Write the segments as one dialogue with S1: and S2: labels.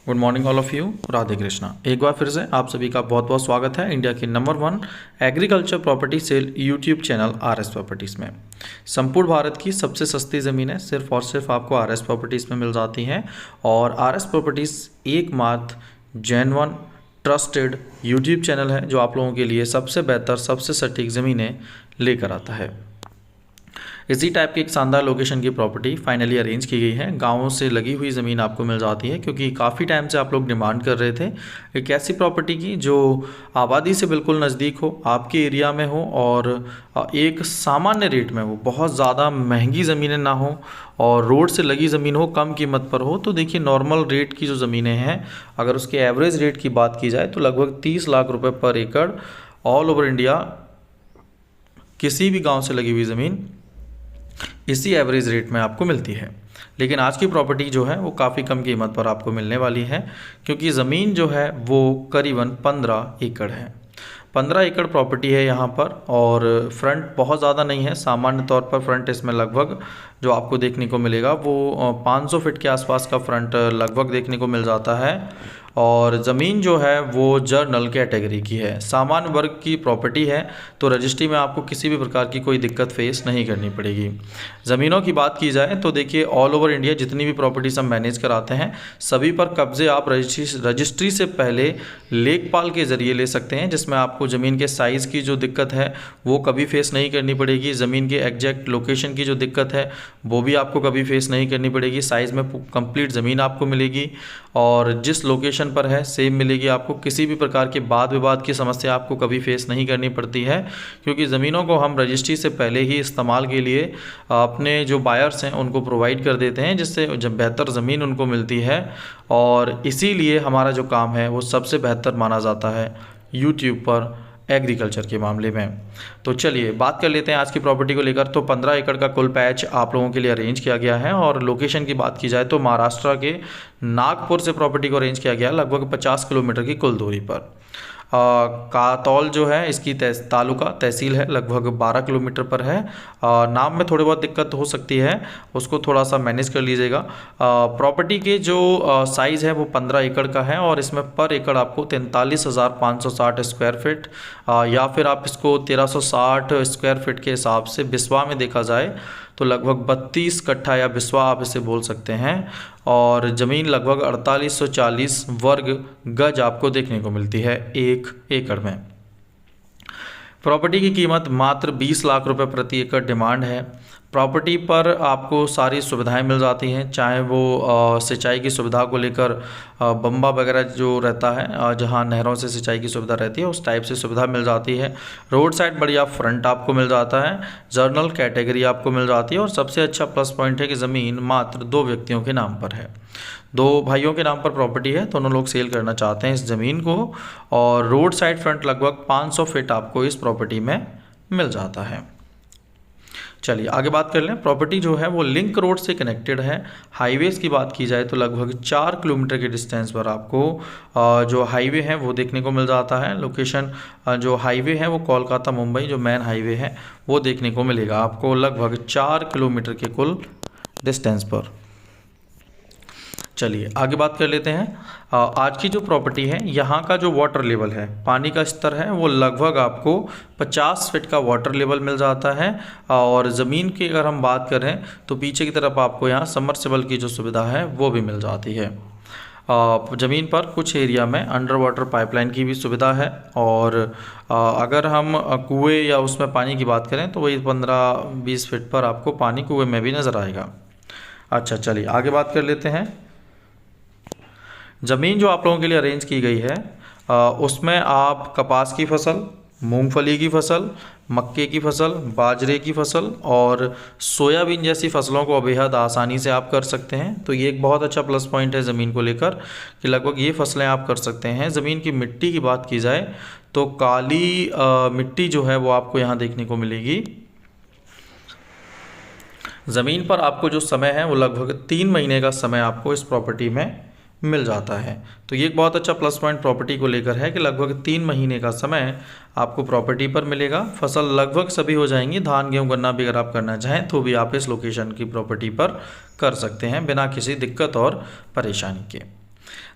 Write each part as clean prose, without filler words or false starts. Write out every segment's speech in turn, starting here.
S1: Good morning all of you. Radhe Krishna. एक बार फिर से आप सभी का बहुत बहुत स्वागत है इंडिया की नंबर 1 agriculture property sale YouTube channel RS properties में। संपूर्ण भारत की सबसे सस्ती ज़मीनें सिर्फ और सिर्फ आपको आरएस प्रॉपर्टीज़ में मिल जाती हैं और आरएस प्रॉपर्टीज़ एकमात्र जेन्युइन ट्रस्टेड यूट्यूब चैनल है जो आप लोगों के लिए सबसे बेहतर सबसे सटीक ज़मीनें लेकर आता है। इसी टाइप की एक शानदार लोकेशन की प्रॉपर्टी फाइनली अरेंज की गई है। गाँवों से लगी हुई ज़मीन आपको मिल जाती है क्योंकि काफ़ी टाइम से आप लोग डिमांड कर रहे थे एक ऐसी प्रॉपर्टी की जो आबादी से बिल्कुल नज़दीक हो, आपके एरिया में हो और एक सामान्य रेट में हो, बहुत ज़्यादा महंगी ज़मीनें ना हो और रोड से लगी ज़मीन हो, कम कीमत पर हो। तो देखिए नॉर्मल रेट की जो ज़मीनें हैं अगर उसके एवरेज रेट की बात की जाए तो लगभग 30 लाख रुपये पर एकड़ ऑल ओवर इंडिया किसी भी गाँव से लगी हुई ज़मीन इसी एवरेज रेट में आपको मिलती है। लेकिन आज की प्रॉपर्टी जो है वो काफ़ी कम कीमत पर आपको मिलने वाली है क्योंकि ज़मीन जो है वो करीबन 15 एकड़ है। 15 एकड़ प्रॉपर्टी है यहाँ पर और फ्रंट बहुत ज़्यादा नहीं है। सामान्य तौर पर फ्रंट इसमें लगभग जो आपको देखने को मिलेगा वो 500 फीट के आसपास का फ्रंट लगभग देखने को मिल जाता है और ज़मीन जो है वो जर्नल कैटेगरी की है, सामान्य वर्ग की प्रॉपर्टी है। तो रजिस्ट्री में आपको किसी भी प्रकार की कोई दिक्कत फेस नहीं करनी पड़ेगी। ज़मीनों की बात की जाए तो देखिए ऑल ओवर इंडिया जितनी भी प्रॉपर्टीज हम मैनेज कराते हैं सभी पर कब्जे आप रजिस्ट्री से पहले लेखपाल के ज़रिए ले सकते हैं, जिसमें आपको ज़मीन के साइज़ की जो दिक्कत है वो कभी फेस नहीं करनी पड़ेगी। ज़मीन के एग्जैक्ट लोकेशन की जो दिक्कत है वो भी आपको कभी फेस नहीं करनी पड़ेगी। साइज़ में कंप्लीट ज़मीन आपको मिलेगी और जिस लोकेशन पर है सेम मिलेगी आपको। किसी भी प्रकार के वाद विवाद की समस्या आपको कभी फेस नहीं करनी पड़ती है क्योंकि ज़मीनों को हम रजिस्ट्री से पहले ही इस्तेमाल के लिए अपने जो बायर्स हैं उनको प्रोवाइड कर देते हैं, जिससे जब बेहतर ज़मीन उनको मिलती है और इसीलिए हमारा जो काम है वो सबसे बेहतर माना जाता है यूट्यूब पर एग्रीकल्चर के मामले में। तो चलिए बात कर लेते हैं आज की प्रॉपर्टी को लेकर। तो 15 एकड़ का कुल पैच आप लोगों के लिए अरेंज किया गया है और लोकेशन की बात की जाए तो महाराष्ट्र के नागपुर से प्रॉपर्टी को अरेंज किया गया है लगभग 50 किलोमीटर की कुल दूरी पर। कातौल जो है इसकी तालुका तहसील है लगभग 12 किलोमीटर पर है। नाम में थोड़ी बहुत दिक्कत हो सकती है, उसको थोड़ा सा मैनेज कर लीजिएगा। प्रॉपर्टी के जो साइज़ है वो 15 एकड़ का है और इसमें पर एकड़ आपको 43,560 स्क्वायर फीट या फिर आप इसको 1360 स्क्वायर फीट के हिसाब से बिस्वा में देखा जाए तो लगभग 32 कट्ठा या बिस्वा आप इसे बोल सकते हैं और ज़मीन लगभग 4840 वर्ग गज आपको देखने को मिलती है 1 एकड़ में। प्रॉपर्टी की कीमत मात्र 20 लाख रुपए प्रति एकड़ डिमांड है। प्रॉपर्टी पर आपको सारी सुविधाएं मिल जाती हैं, चाहे वो सिंचाई की सुविधा को लेकर बम्बा वगैरह जो रहता है जहां नहरों से सिंचाई की सुविधा रहती है उस टाइप से सुविधा मिल जाती है। रोड साइड बढ़िया फ्रंट आपको मिल जाता है, जर्नल कैटेगरी आपको मिल जाती है और सबसे अच्छा प्लस पॉइंट है कि ज़मीन मात्र 2 व्यक्तियों के नाम पर है। 2 भाइयों के नाम पर प्रॉपर्टी है, दोनों लोग सेल करना चाहते हैं इस ज़मीन को और रोड साइड फ्रंट लगभग 500 फीट आपको इस प्रॉपर्टी में मिल जाता है। चलिए आगे बात कर लें। प्रॉपर्टी जो है वो लिंक रोड से कनेक्टेड है। हाईवेज़ की बात की जाए तो लगभग 4 किलोमीटर के डिस्टेंस पर आपको जो हाईवे है वो देखने को मिल जाता है। लोकेशन जो हाईवे है वो कोलकाता मुंबई जो मेन हाईवे है वो देखने को मिलेगा आपको लगभग 4 किलोमीटर के कुल डिस्टेंस पर। चलिए आगे बात कर लेते हैं। आज की जो प्रॉपर्टी है यहाँ का जो वाटर लेवल है, पानी का स्तर है वो लगभग आपको 50 फीट का वाटर लेवल मिल जाता है और ज़मीन की अगर हम बात करें तो पीछे की तरफ आपको यहाँ सबमर्सिबल की जो सुविधा है वो भी मिल जाती है। ज़मीन पर कुछ एरिया में अंडर वाटर पाइपलाइन की भी सुविधा है और अगर हम कुएँ या उसमें पानी की बात करें तो वही 15-20 फीट पर आपको पानी कुएँ में भी नज़र आएगा। अच्छा चलिए आगे बात कर लेते हैं। ज़मीन जो आप लोगों के लिए अरेंज की गई है उसमें आप कपास की फसल, मूंगफली की फसल, मक्के की फसल, बाजरे की फसल और सोयाबीन जैसी फसलों को बेहद आसानी से आप कर सकते हैं। तो ये एक बहुत अच्छा प्लस पॉइंट है ज़मीन को लेकर कि लगभग ये फसलें आप कर सकते हैं। ज़मीन की मिट्टी की बात की जाए तो काली मिट्टी जो है वो आपको यहाँ देखने को मिलेगी। ज़मीन पर आपको जो समय है वो लगभग 3 महीने का समय आपको इस प्रॉपर्टी में मिल जाता है। तो ये एक बहुत अच्छा प्लस पॉइंट प्रॉपर्टी को लेकर है कि लगभग 3 महीने का समय आपको प्रॉपर्टी पर मिलेगा। फसल लगभग सभी हो जाएंगी, धान गेहूं गन्ना भी अगर आप करना चाहें तो भी आप इस लोकेशन की प्रॉपर्टी पर कर सकते हैं बिना किसी दिक्कत और परेशानी के।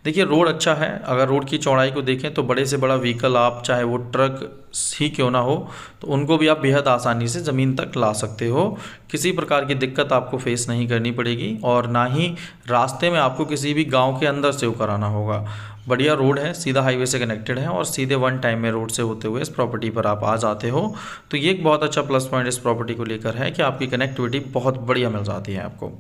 S1: देखिए रोड अच्छा है, अगर रोड की चौड़ाई को देखें तो बड़े से बड़ा व्हीकल आप चाहे वो ट्रक ही क्यों ना हो तो उनको भी आप बेहद आसानी से ज़मीन तक ला सकते हो। किसी प्रकार की दिक्कत आपको फेस नहीं करनी पड़ेगी और ना ही रास्ते में आपको किसी भी गांव के अंदर से होकर आना होगा। बढ़िया रोड है, सीधा हाईवे से कनेक्टेड है और सीधे वन टाइम में रोड से होते हुए इस प्रॉपर्टी पर आप आ जाते हो। तो ये एक बहुत अच्छा प्लस पॉइंट इस प्रॉपर्टी को लेकर है कि आपकी कनेक्टिविटी बहुत बढ़िया मिल जाती है आपको।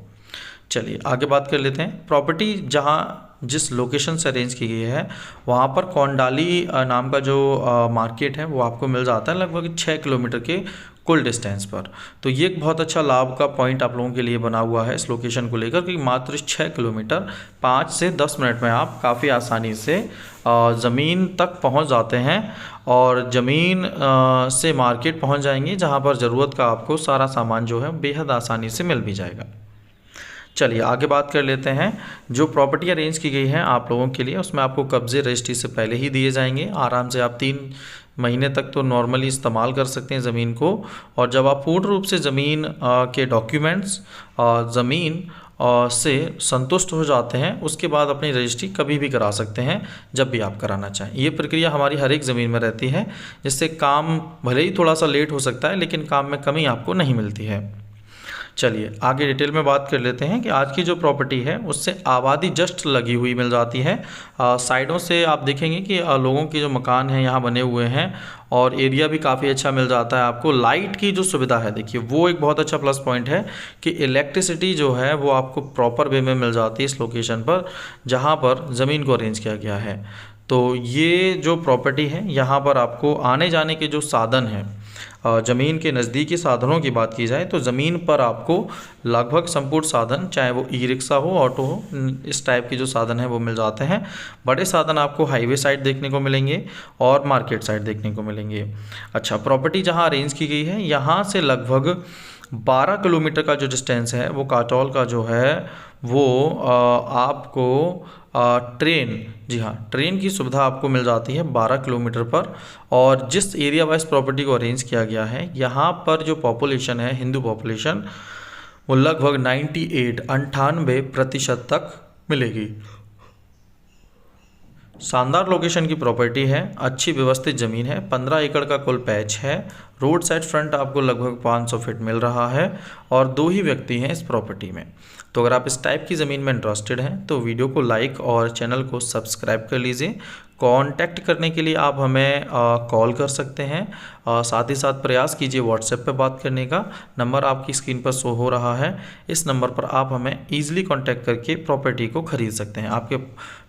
S1: चलिए आगे बात कर लेते हैं। प्रॉपर्टी जहाँ जिस लोकेशन से अरेंज की गई है वहाँ पर कोंडाली नाम का जो मार्केट है वो आपको मिल जाता है लगभग 6 किलोमीटर के कुल डिस्टेंस पर। तो ये एक बहुत अच्छा लाभ का पॉइंट आप लोगों के लिए बना हुआ है इस लोकेशन को लेकर कि मात्र 6 किलोमीटर 5 से 10 मिनट में आप काफ़ी आसानी से ज़मीन तक पहुंच जाते हैं और ज़मीन से मार्केट पहुंच जाएंगे जहां पर ज़रूरत का आपको सारा सामान जो है बेहद आसानी से मिल भी जाएगा। चलिए आगे बात कर लेते हैं। जो प्रॉपर्टी अरेंज की गई है आप लोगों के लिए उसमें आपको कब्जे रजिस्ट्री से पहले ही दिए जाएंगे। आराम से आप 3 महीने तक तो नॉर्मली इस्तेमाल कर सकते हैं ज़मीन को। और जब आप पूर्ण रूप से ज़मीन के डॉक्यूमेंट्स ज़मीन से संतुष्ट हो जाते हैं उसके बाद अपनी रजिस्ट्री कभी भी करा सकते हैं जब भी आप कराना चाहें। ये प्रक्रिया हमारी हर एक ज़मीन में रहती है जिससे काम भले ही थोड़ा सा लेट हो सकता है लेकिन काम में कमी आपको नहीं मिलती है। चलिए आगे डिटेल में बात कर लेते हैं कि आज की जो प्रॉपर्टी है उससे आबादी जस्ट लगी हुई मिल जाती है। साइडों से आप देखेंगे कि लोगों के जो मकान हैं यहाँ बने हुए हैं और एरिया भी काफ़ी अच्छा मिल जाता है आपको। लाइट की जो सुविधा है देखिए वो एक बहुत अच्छा प्लस पॉइंट है कि इलेक्ट्रिसिटी जो है वो आपको प्रॉपर वे में मिल जाती है इस लोकेशन पर जहाँ पर ज़मीन को अरेंज किया गया है। तो ये जो प्रॉपर्टी है यहाँ पर आपको आने जाने के जो साधन हैं ज़मीन के नज़दीकी साधनों की बात की जाए तो ज़मीन पर आपको लगभग संपूर्ण साधन चाहे वो ई रिक्शा हो ऑटो हो इस टाइप के जो साधन हैं वो मिल जाते हैं। बड़े साधन आपको हाईवे साइड देखने को मिलेंगे और मार्केट साइड देखने को मिलेंगे। अच्छा प्रॉपर्टी जहां अरेंज की गई है यहाँ से लगभग 12 किलोमीटर का जो डिस्टेंस है वो काटौल का जो है वो आपको ट्रेन जी हाँ ट्रेन की सुविधा आपको मिल जाती है 12 किलोमीटर पर। और जिस एरिया वाइज प्रॉपर्टी को अरेंज किया गया है यहाँ पर जो पॉपुलेशन है हिंदू पॉपुलेशन वो लगभग 98% तक मिलेगी। शानदार लोकेशन की प्रॉपर्टी है, अच्छी व्यवस्थित ज़मीन है, 15 एकड़ का कुल पैच है। रोड साइड फ्रंट आपको लगभग 500 फीट मिल रहा है और 2 ही व्यक्ति हैं इस प्रॉपर्टी में। तो अगर आप इस टाइप की ज़मीन में इंटरेस्टेड हैं तो वीडियो को लाइक और चैनल को सब्सक्राइब कर लीजिए। कांटेक्ट करने के लिए आप हमें कॉल कर सकते हैं। साथ ही साथ प्रयास कीजिए व्हाट्सएप पे बात करने का। नंबर आपकी स्क्रीन पर शो हो रहा है, इस नंबर पर आप हमें ईजिली कांटेक्ट करके प्रॉपर्टी को खरीद सकते हैं। आपके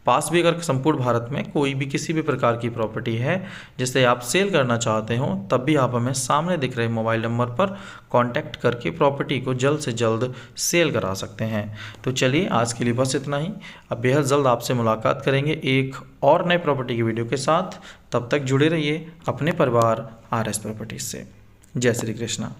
S1: पास भी अगर संपूर्ण भारत में कोई भी किसी भी प्रकार की प्रॉपर्टी है जिसे आप सेल करना चाहते हो तब भी आप हमें सामने दिख रहे मोबाइल नंबर पर कांटेक्ट करके प्रॉपर्टी को जल्द से जल्द सेल करा सकते हैं। तो चलिए आज के लिए बस इतना ही। अब बेहद जल्द आपसे मुलाकात करेंगे एक और नए प्रॉपर्टी की वीडियो के साथ। तब तक जुड़े रहिए अपने परिवार RS प्रॉपर्टीज से। जय श्री कृष्णा।